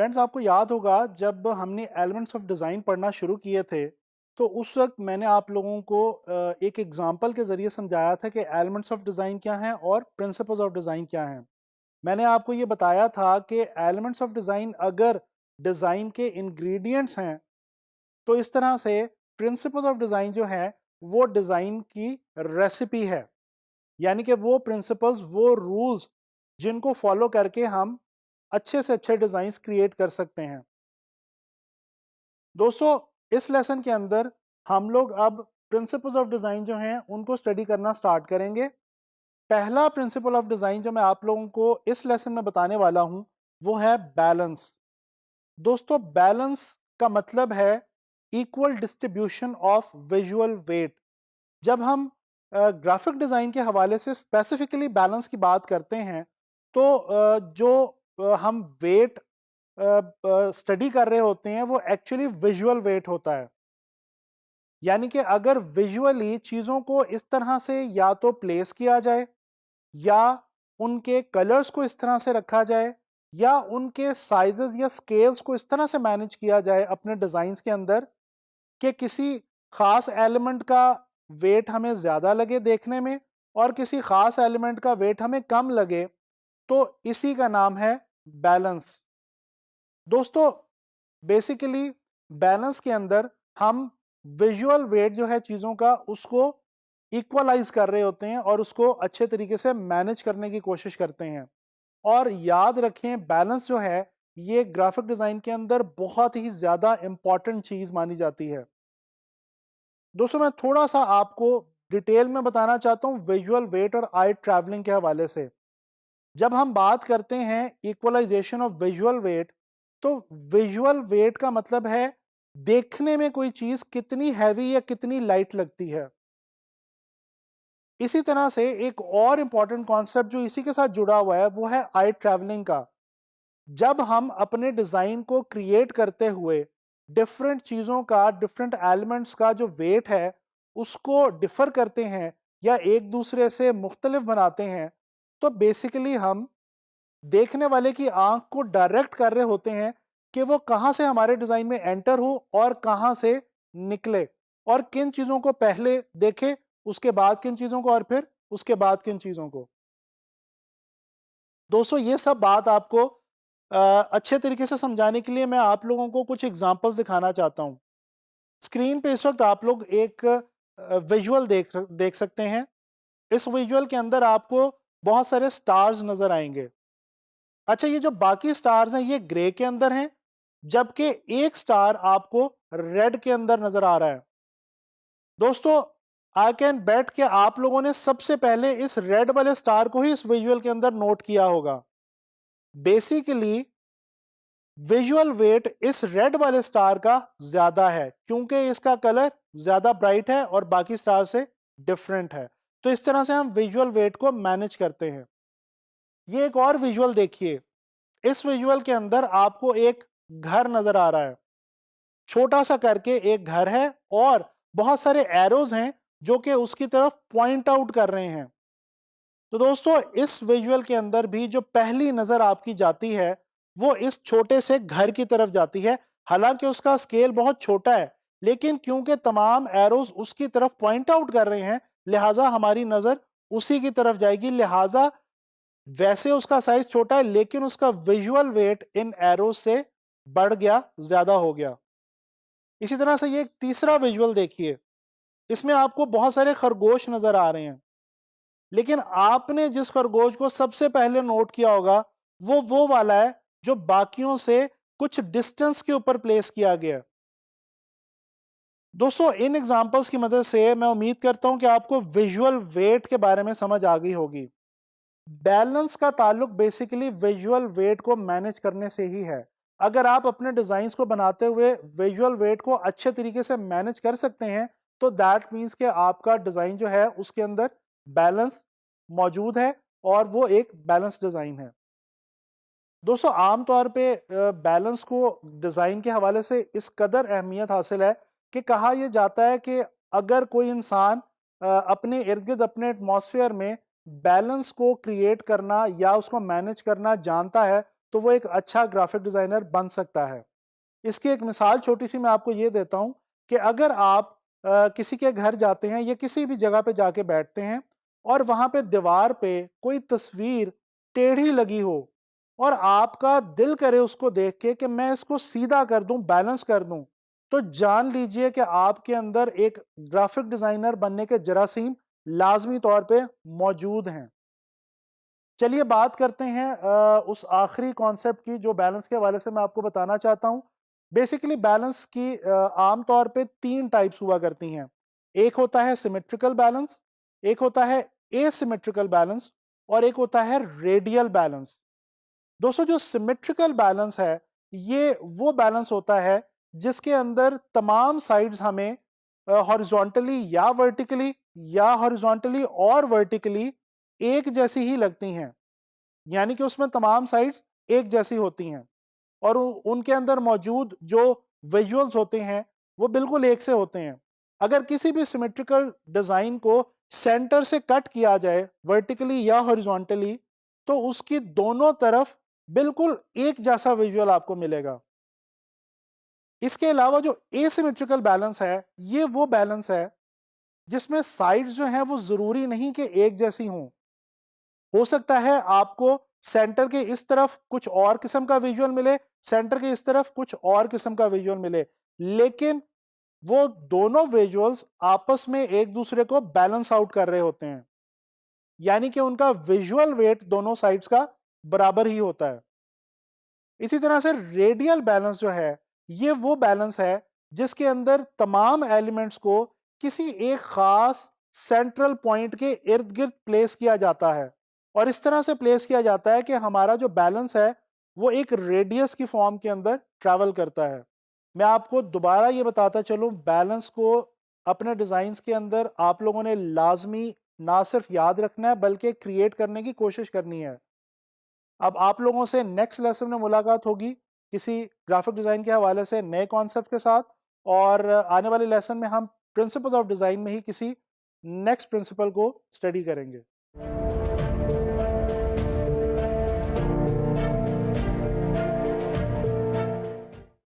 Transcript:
Friends, आपको याद होगा जब हमने एलिमेंट्स ऑफ डिज़ाइन पढ़ना शुरू किए थे तो उस वक्त मैंने आप लोगों को एक एग्जांपल के ज़रिए समझाया था कि एलिमेंट्स ऑफ डिज़ाइन क्या हैं और प्रिंसिपल्स ऑफ डिज़ाइन क्या हैं। मैंने आपको ये बताया था कि एलिमेंट्स ऑफ डिज़ाइन अगर डिज़ाइन के इंग्रेडिएंट्स हैं तो इस तरह से प्रिंसिपल्स ऑफ डिज़ाइन जो है वो डिज़ाइन की रेसिपी है। यानी कि वो प्रिंसिपल्स, वो रूल्स जिनको फॉलो करके हम अच्छे से अच्छे डिज़ाइंस क्रिएट कर सकते हैं। दोस्तों, इस लेसन के अंदर हम लोग अब प्रिंसिपल्स ऑफ डिज़ाइन जो हैं उनको स्टडी करना स्टार्ट करेंगे। पहला प्रिंसिपल ऑफ डिज़ाइन जो मैं आप लोगों को इस लेसन में बताने वाला हूं वो है बैलेंस। दोस्तों, बैलेंस का मतलब है equal distribution of visual weight. जब हम ग्राफिक डिज़ाइन के हवाले से स्पेसिफिकली बैलेंस की बात करते हैं तो जो हम वेट स्टडी कर रहे होते हैं वो एक्चुअली विजुअल वेट होता है। यानी कि अगर विजुअली चीज़ों को इस तरह से या तो प्लेस किया जाए या उनके कलर्स को इस तरह से रखा जाए या उनके साइजेस या स्केल्स को इस तरह से मैनेज किया जाए अपने डिज़ाइंस के अंदर कि किसी खास एलिमेंट का वेट हमें ज़्यादा लगे देखने में और किसी खास एलिमेंट का वेट हमें कम लगे, तो इसी का नाम है बैलेंस। दोस्तों, बेसिकली बैलेंस के अंदर हम विजुअल वेट जो है चीज़ों का उसको इक्वलाइज कर रहे होते हैं और उसको अच्छे तरीके से मैनेज करने की कोशिश करते हैं। और याद रखें, बैलेंस जो है ये ग्राफिक डिज़ाइन के अंदर बहुत ही ज़्यादा इंपॉर्टेंट चीज़ मानी जाती है। दोस्तों, मैं थोड़ा सा आपको डिटेल में बताना चाहता हूँ विजुअल वेट और आई ट्रैवलिंग के हवाले से। जब हम बात करते हैं इक्वलाइजेशन ऑफ विजुअल वेट, तो विजुअल वेट का मतलब है देखने में कोई चीज कितनी हैवी या कितनी लाइट लगती है। इसी तरह से एक और इंपॉर्टेंट कॉन्सेप्ट जो इसी के साथ जुड़ा हुआ है वो है आई ट्रैवलिंग का। जब हम अपने डिजाइन को क्रिएट करते हुए डिफरेंट चीजों का, डिफरेंट एलिमेंट्स का जो वेट है उसको डिफर करते हैं या एक दूसरे से मुख्तलिफ बनाते हैं, तो बेसिकली हम देखने वाले की आंख को डायरेक्ट कर रहे होते हैं कि वो कहां से हमारे डिजाइन में एंटर हो और कहां से निकले, और किन चीजों को पहले देखे, उसके बाद किन चीजों को, और फिर उसके बाद किन चीजों को। दोस्तों, ये सब बात आपको अच्छे तरीके से समझाने के लिए मैं आप लोगों को कुछ एग्जांपल्स दिखाना चाहता हूं। स्क्रीन पे इस वक्त आप लोग एक विजुअल देख सकते हैं। इस विजुअल के अंदर आपको बहुत सारे स्टार्स नजर आएंगे। अच्छा, ये जो बाकी स्टार्स हैं ये ग्रे के अंदर हैं, जबकि एक स्टार आपको रेड के अंदर नजर आ रहा है। दोस्तों, आई कैन बेट कि आप लोगों ने सबसे पहले इस रेड वाले स्टार को ही इस विजुअल के अंदर नोट किया होगा। बेसिकली विजुअल वेट इस रेड वाले स्टार का ज्यादा है क्योंकि इसका कलर ज्यादा ब्राइट है और बाकी स्टार से डिफरेंट है। तो इस तरह से हम विजुअल वेट को मैनेज करते हैं। ये एक और विजुअल देखिए। इस विजुअल के अंदर आपको एक घर नजर आ रहा है। छोटा सा करके एक घर है और बहुत सारे एरोज हैं जो कि उसकी तरफ पॉइंट आउट कर रहे हैं। तो दोस्तों, इस विजुअल के अंदर भी जो पहली नजर आपकी जाती है वो इस छोटे से घर की तरफ जाती है। हालांकि उसका स्केल बहुत छोटा है, लेकिन क्योंकि तमाम एरोज उसकी तरफ पॉइंट आउट कर रहे हैं लिहाजा हमारी नजर उसी की तरफ जाएगी। लिहाजा वैसे उसका साइज छोटा है लेकिन उसका विजुअल वेट इन एरोज से बढ़ गया, ज्यादा हो गया। इसी तरह से ये एक तीसरा विजुअल देखिए। इसमें आपको बहुत सारे खरगोश नजर आ रहे हैं, लेकिन आपने जिस खरगोश को सबसे पहले नोट किया होगा वो वाला है जो बाकियों से कुछ डिस्टेंस के ऊपर प्लेस किया गया। दोस्तों, इन एग्जांपल्स की मदद से मैं उम्मीद करता हूं कि आपको विजुअल वेट के बारे में समझ आ गई होगी। बैलेंस का ताल्लुक बेसिकली विजुअल वेट को मैनेज करने से ही है। अगर आप अपने डिजाइंस को बनाते हुए विजुअल वेट को अच्छे तरीके से मैनेज कर सकते हैं तो दैट मीन्स कि आपका डिजाइन जो है उसके अंदर बैलेंस मौजूद है और वो एक बैलेंस डिजाइन है। दोस्तों, आमतौर पे बैलेंस को डिजाइन के हवाले से इस कदर अहमियत हासिल है कि कहा यह जाता है कि अगर कोई इंसान अपने इर्द गिर्द, अपने एटमॉस्फेयर में बैलेंस को क्रिएट करना या उसको मैनेज करना जानता है तो वो एक अच्छा ग्राफिक डिज़ाइनर बन सकता है। इसकी एक मिसाल छोटी सी मैं आपको ये देता हूँ कि अगर आप किसी के घर जाते हैं या किसी भी जगह पे जाके बैठते हैं और वहाँ पे दीवार पे कोई तस्वीर टेढ़ी लगी हो और आपका दिल करे उसको देख के कि मैं इसको सीधा कर दूं, बैलेंस कर दूं, तो जान लीजिए कि आपके अंदर एक ग्राफिक डिजाइनर बनने के जरासीम लाजमी तौर पे मौजूद हैं। चलिए बात करते हैं उस आखिरी कॉन्सेप्ट की जो बैलेंस के हवाले से मैं आपको बताना चाहता हूं। बेसिकली बैलेंस की आम तौर पे 3 टाइप्स हुआ करती हैं। एक होता है सिमेट्रिकल बैलेंस, एक होता है एसिमेट्रिकल बैलेंस और एक होता है रेडियल बैलेंस। दोस्तों जो सिमेट्रिकल बैलेंस है, ये वो बैलेंस होता है जिसके अंदर तमाम साइड्स हमें हॉरिजॉन्टली या वर्टिकली या हॉरिजॉन्टली और वर्टिकली एक जैसी ही लगती हैं। यानी कि उसमें तमाम साइड्स एक जैसी होती हैं और उनके अंदर मौजूद जो विजुअल्स होते हैं वो बिल्कुल एक से होते हैं। अगर किसी भी सिमेट्रिकल डिजाइन को सेंटर से कट किया जाए वर्टिकली या हॉरिजॉन्टली, तो उसकी दोनों तरफ बिल्कुल एक जैसा विजुअल आपको मिलेगा। इसके अलावा जो एसिमेट्रिकल बैलेंस है, ये वो बैलेंस है जिसमें साइड्स जो हैं वो जरूरी नहीं कि एक जैसी हों। हो सकता है आपको सेंटर के इस तरफ कुछ और किस्म का विजुअल मिले, सेंटर के इस तरफ कुछ और किस्म का विजुअल मिले, लेकिन वो दोनों विजुअल्स आपस में एक दूसरे को बैलेंस आउट कर रहे होते हैं। यानी कि उनका विजुअल वेट दोनों साइड्स का बराबर ही होता है। इसी तरह से रेडियल बैलेंस जो है, ये वो बैलेंस है जिसके अंदर तमाम एलिमेंट्स को किसी एक खास सेंट्रल पॉइंट के इर्द गिर्द प्लेस किया जाता है और इस तरह से प्लेस किया जाता है कि हमारा जो बैलेंस है वो एक रेडियस की फॉर्म के अंदर ट्रैवल करता है। मैं आपको दोबारा ये बताता चलूं, बैलेंस को अपने डिजाइन्स के अंदर आप लोगों ने लाजमी ना सिर्फ याद रखना है बल्कि क्रिएट करने की कोशिश करनी है। अब आप लोगों से नेक्स्ट लेसन में मुलाकात होगी किसी ग्राफिक डिज़ाइन के हवाले से नए कॉन्सेप्ट के साथ, और आने वाले लेसन में हम प्रिंसिपल्स ऑफ डिज़ाइन में ही किसी नेक्स्ट प्रिंसिपल को स्टडी करेंगे।